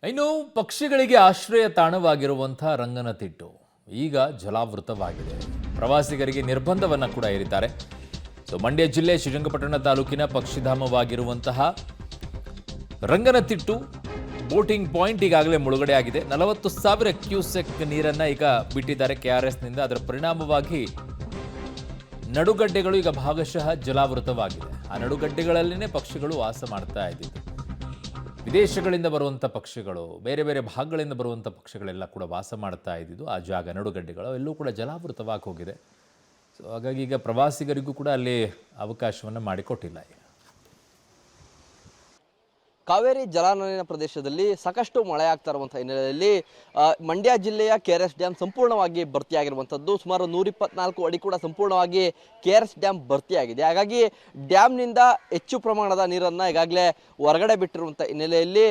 ಇನ್ನು ಪಕ್ಷಿಗಳಿಗೆ ಆಶ್ರಯ ತಾಣವಾಗಿರುವಂತಹ ರಂಗನತಿಟ್ಟು ಈಗ ಜಲಾವೃತವಾಗಿದೆ. ಪ್ರವಾಸಿಗರಿಗೆ ನಿರ್ಬಂಧವನ್ನು ಕೂಡ ಹೇರಿದ್ದಾರೆ. ಮಂಡ್ಯ ಜಿಲ್ಲೆ ಶ್ರೀರಂಗಪಟ್ಟಣ ತಾಲೂಕಿನ ಪಕ್ಷಿಧಾಮವಾಗಿರುವಂತಹ ರಂಗನತಿಟ್ಟು ಬೋಟಿಂಗ್ ಪಾಯಿಂಟ್ ಈಗಾಗಲೇ ಮುಳುಗಡೆ ಆಗಿದೆ. 40,000 ಕ್ಯೂಸೆಕ್ ನೀರನ್ನು ಈಗ ಬಿಟ್ಟಿದ್ದಾರೆ ಕೆಆರ್ಎಸ್ನಿಂದ. ಅದರ ಪರಿಣಾಮವಾಗಿ ನಡುಗಡ್ಡೆಗಳು ಈಗ ಭಾಗಶಃ ಜಲಾವೃತವಾಗಿದೆ. ಆ ನಡುಗಡ್ಡೆಗಳಲ್ಲಿನೇ ಪಕ್ಷಿಗಳು ವಾಸ ಮಾಡ್ತಾ ಇದ್ದಿದ್ದು. ವಿದೇಶಗಳಿಂದ ಬರುವಂಥ ಪಕ್ಷಿಗಳು, ಬೇರೆ ಬೇರೆ ಭಾಗಗಳಿಂದ ಬರುವಂಥ ಪಕ್ಷಿಗಳೆಲ್ಲ ಕೂಡ ವಾಸ ಮಾಡ್ತಾ ಇದ್ದಿದ್ದು ಆ ಜಾಗ ನಡುಗಡ್ಡೆಗಳು ಎಲ್ಲೂ ಕೂಡ ಜಲಾವೃತವಾಗಿ ಹೋಗಿದೆ. ಸೊ ಹಾಗಾಗಿ ಈಗ ಪ್ರವಾಸಿಗರಿಗೂ ಕೂಡ ಅಲ್ಲಿ ಅವಕಾಶವನ್ನು ಮಾಡಿಕೊಟ್ಟಿಲ್ಲ. ಕಾವೇರಿ ಜಲಾನಯನ ಪ್ರದೇಶದಲ್ಲಿ ಸಾಕಷ್ಟು ಮಳೆ ಆಗ್ತಾ ಇರುವಂತಹ ಹಿನ್ನೆಲೆಯಲ್ಲಿ ಮಂಡ್ಯ ಜಿಲ್ಲೆಯ ಕೆಆರ್ಎಸ್ ಡ್ಯಾಮ್ ಸಂಪೂರ್ಣವಾಗಿ ಭರ್ತಿಯಾಗಿರುವಂಥದ್ದು. ಸುಮಾರು 124 ಅಡಿ ಕೂಡ ಸಂಪೂರ್ಣವಾಗಿ ಕೆಆರ್ಎಸ್ ಡ್ಯಾಮ್ ಭರ್ತಿಯಾಗಿದೆ. ಹಾಗಾಗಿ ಡ್ಯಾಮ್ನಿಂದ ಹೆಚ್ಚು ಪ್ರಮಾಣದ ನೀರನ್ನು ಈಗಾಗಲೇ ಹೊರಗಡೆ ಬಿಟ್ಟಿರುವಂಥ ಹಿನ್ನೆಲೆಯಲ್ಲಿ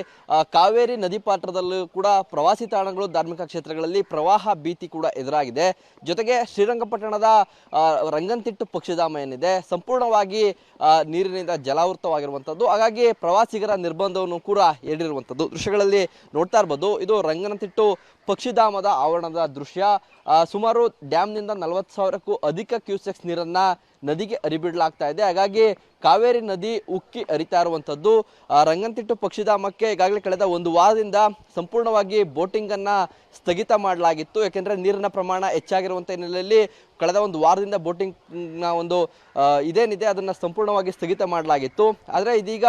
ಕಾವೇರಿ ನದಿ ಪಾತ್ರದಲ್ಲೂ ಕೂಡ ಪ್ರವಾಸಿ ತಾಣಗಳು, ಧಾರ್ಮಿಕ ಕ್ಷೇತ್ರಗಳಲ್ಲಿ ಪ್ರವಾಹ ಭೀತಿ ಕೂಡ ಎದುರಾಗಿದೆ. ಜೊತೆಗೆ ಶ್ರೀರಂಗಪಟ್ಟಣದ ರಂಗನತಿಟ್ಟು ಪಕ್ಷಿಧಾಮ ಏನಿದೆ ಸಂಪೂರ್ಣವಾಗಿ ನೀರಿನಿಂದ ಜಲಾವೃತವಾಗಿರುವಂಥದ್ದು. ಹಾಗಾಗಿ ಪ್ರವಾಸಿಗರ ನಿರ್ಬಂಧವನ್ನು ಕೂಡ ಹೇಳಿರುವಂಥದ್ದು ದೃಶ್ಯಗಳಲ್ಲಿ ನೋಡ್ತಾ ಇರ್ಬೋದು. ಇದು ರಂಗನತಿಟ್ಟು ಪಕ್ಷಿಧಾಮದ ಆವರಣದ ದೃಶ್ಯ. ಸುಮಾರು ಡ್ಯಾಮ್ನಿಂದ 40,000ಕ್ಕೂ ಅಧಿಕ ಕ್ಯೂಸೆಕ್ಸ್ ನೀರನ್ನು ನದಿಗೆ ಹರಿಬಿಡಲಾಗ್ತಾ ಇದೆ. ಹಾಗಾಗಿ ಕಾವೇರಿ ನದಿ ಉಕ್ಕಿ ಹರಿತಾ ಇರುವಂಥದ್ದು. ರಂಗನತಿಟ್ಟು ಪಕ್ಷಿಧಾಮಕ್ಕೆ ಈಗಾಗಲೇ ಕಳೆದ ಒಂದು ವಾರದಿಂದ ಸಂಪೂರ್ಣವಾಗಿ ಬೋಟಿಂಗನ್ನು ಸ್ಥಗಿತ ಮಾಡಲಾಗಿತ್ತು. ಯಾಕೆಂದರೆ ನೀರಿನ ಪ್ರಮಾಣ ಹೆಚ್ಚಾಗಿರುವಂಥ ಹಿನ್ನೆಲೆಯಲ್ಲಿ ಕಳೆದ ಒಂದು ವಾರದಿಂದ ಬೋಟಿಂಗ್ನ ಒಂದು ಇದೇನಿದೆ ಅದನ್ನು ಸಂಪೂರ್ಣವಾಗಿ ಸ್ಥಗಿತ ಮಾಡಲಾಗಿತ್ತು. ಆದರೆ ಇದೀಗ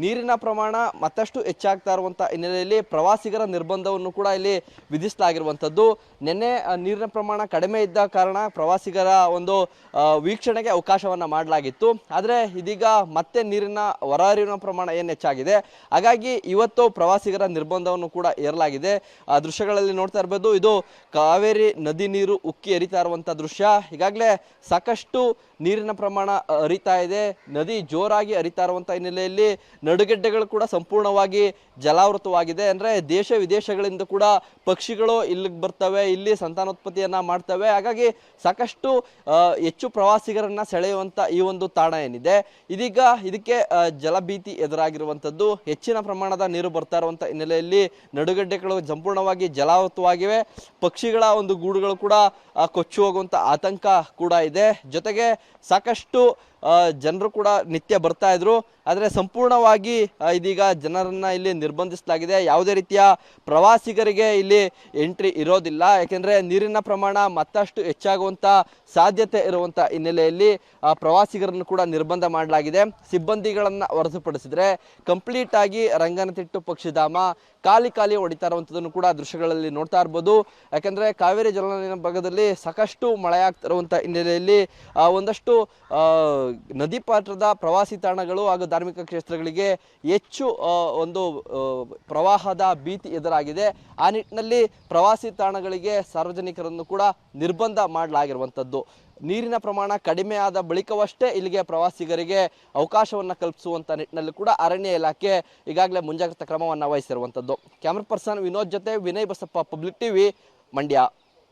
ನೀರಿನ ಪ್ರಮಾಣ ಮತ್ತಷ್ಟು ಹೆಚ್ಚಾಗ್ತಾ ಇರುವಂಥ ಹಿನ್ನೆಲೆಯಲ್ಲಿ ಪ್ರವಾಸಿಗರ ನಿರ್ಬಂಧವನ್ನು ಕೂಡ ಇಲ್ಲಿ ವಿಧಿಸಲಾಗಿರುವಂಥದ್ದು. ನಿನ್ನೆ ನೀರಿನ ಪ್ರಮಾಣ ಕಡಿಮೆ ಇದ್ದ ಕಾರಣ ಪ್ರವಾಸಿಗರ ಒಂದು ವೀಕ್ಷಣೆಗೆ ಅವಕಾಶವನ್ನು ಮಾಡಲಾಗಿತ್ತು. ಆದರೆ ಇದೀಗ ಮತ್ತೆ ನೀರಿನ ಹೊರಹರಿವಿನ ಪ್ರಮಾಣ ಏನು ಹೆಚ್ಚಾಗಿದೆ. ಹಾಗಾಗಿ ಇವತ್ತು ಪ್ರವಾಸಿಗರ ನಿರ್ಬಂಧವನ್ನು ಕೂಡ ಹೇರಲಾಗಿದೆ. ಆ ದೃಶ್ಯಗಳಲ್ಲಿ ನೋಡ್ತಾ ಇರ್ಬೋದು. ಇದು ಕಾವೇರಿ ನದಿ ನೀರು ಉಕ್ಕಿ ಹರಿತಾ ಇರುವಂಥ ದೃಶ್ಯ. ಈಗಾಗಲೇ ಸಾಕಷ್ಟು ನೀರಿನ ಪ್ರಮಾಣ ಹರಿತಾ ಇದೆ. ನದಿ ಜೋರಾಗಿ ಹರಿತಾ ಇರುವಂಥ ಹಿನ್ನೆಲೆಯಲ್ಲಿ ನಡುಗಡ್ಡೆಗಳು ಕೂಡ ಸಂಪೂರ್ಣವಾಗಿ ಜಲಾವೃತವಾಗಿದೆ. ಅಂದರೆ ದೇಶ ವಿದೇಶಗಳಿಂದ ಕೂಡ ಪಕ್ಷಿಗಳು ಇಲ್ಲಿಗೆ ಬರ್ತವೆ, ಇಲ್ಲಿ ಸಂತಾನೋತ್ಪತ್ತಿಯನ್ನು ಮಾಡ್ತವೆ. ಹಾಗಾಗಿ ಸಾಕಷ್ಟು ಹೆಚ್ಚು ಪ್ರವಾಸಿಗರನ್ನು ಸೆಳೆಯುವಂಥ ಈ ಒಂದು ತಾಣ ಏನಿದೆ ಇದೀಗ ಇದಕ್ಕೆ ಜಲಭೀತಿ ಎದುರಾಗಿರುವಂಥದ್ದು. ಹೆಚ್ಚಿನ ಪ್ರಮಾಣದ ನೀರು ಬರ್ತಾ ಇರುವಂಥ ಹಿನ್ನೆಲೆಯಲ್ಲಿ ನಡುಗಡ್ಡೆಗಳು ಸಂಪೂರ್ಣವಾಗಿ ಜಲಾವೃತವಾಗಿವೆ. ಪಕ್ಷಿಗಳ ಒಂದು ಗೂಡುಗಳು ಕೂಡ ಕೊಚ್ಚಿ ಹೋಗುವಂಥ ಆತಂಕ ಕೂಡ ಇದೆ. ಜೊತೆಗೆ ಸಾಕಷ್ಟು ಜನರು ಕೂಡ ನಿತ್ಯ ಬರ್ತಾ ಇದ್ರು. ಆದರೆ ಸಂಪೂರ್ಣವಾಗಿ ಇದೀಗ ಜನರನ್ನು ಇಲ್ಲಿ ನಿರ್ಬಂಧಿಸಲಾಗಿದೆ. ಯಾವುದೇ ರೀತಿಯ ಪ್ರವಾಸಿಗರಿಗೆ ಇಲ್ಲಿ ಎಂಟ್ರಿ ಇರೋದಿಲ್ಲ. ಯಾಕೆಂದರೆ ನೀರಿನ ಪ್ರಮಾಣ ಮತ್ತಷ್ಟು ಹೆಚ್ಚಾಗುವಂಥ ಸಾಧ್ಯತೆ ಇರುವಂಥ ಹಿನ್ನೆಲೆಯಲ್ಲಿ ಪ್ರವಾಸಿಗರನ್ನು ಕೂಡ ನಿರ್ಬಂಧ ಮಾಡಲಾಗಿದೆ. ಸಿಬ್ಬಂದಿಗಳನ್ನು ಹೊರತುಪಡಿಸಿದರೆ ಕಂಪ್ಲೀಟ್ ಆಗಿ ರಂಗನತಿಟ್ಟು ಪಕ್ಷಿಧಾಮ ಖಾಲಿ ಹೊಡಿತಾ ಇರುವಂಥದ್ದನ್ನು ಕೂಡ ದೃಶ್ಯಗಳಲ್ಲಿ ನೋಡ್ತಾ ಇರ್ಬೋದು. ಯಾಕೆಂದರೆ ಕಾವೇರಿ ಜಲಾನಯನ ಭಾಗದಲ್ಲಿ ಸಾಕಷ್ಟು ಮಳೆ ಆಗ್ತಿರುವಂಥ ಹಿನ್ನೆಲೆಯಲ್ಲಿ ಒಂದಷ್ಟು ನದಿ ಪಾತ್ರದ ಪ್ರವಾಸಿ ತಾಣಗಳು ಹಾಗೂ ಧಾರ್ಮಿಕ ಕ್ಷೇತ್ರಗಳಿಗೆ ಹೆಚ್ಚು ಒಂದು ಪ್ರವಾಹದ ಭೀತಿ ಎದುರಾಗಿದೆ. ಆ ನಿಟ್ಟಿನಲ್ಲಿ ಪ್ರವಾಸಿ ತಾಣಗಳಿಗೆ ಸಾರ್ವಜನಿಕರನ್ನು ಕೂಡ ನಿರ್ಬಂಧ ಮಾಡಲಾಗಿರುವಂಥದ್ದು. ನೀರಿನ ಪ್ರಮಾಣ ಕಡಿಮೆ ಆದ ಬಳಿಕವಷ್ಟೇ ಇಲ್ಲಿಗೆ ಪ್ರವಾಸಿಗರಿಗೆ ಅವಕಾಶವನ್ನು ಕಲ್ಪಿಸುವಂಥ ನಿಟ್ಟಿನಲ್ಲಿ ಕೂಡ ಅರಣ್ಯ ಇಲಾಖೆ ಈಗಾಗಲೇ ಮುಂಜಾಗ್ರತಾ ಕ್ರಮವನ್ನು ವಹಿಸಿರುವಂಥದ್ದು. ಕ್ಯಾಮ್ರಾ ಪರ್ಸನ್ ವಿನೋದ್ ಜೊತೆ ವಿನಯ್ ಬಸಪ್ಪ, ಪಬ್ಲಿಕ್ ಟಿವಿ, ಮಂಡ್ಯ.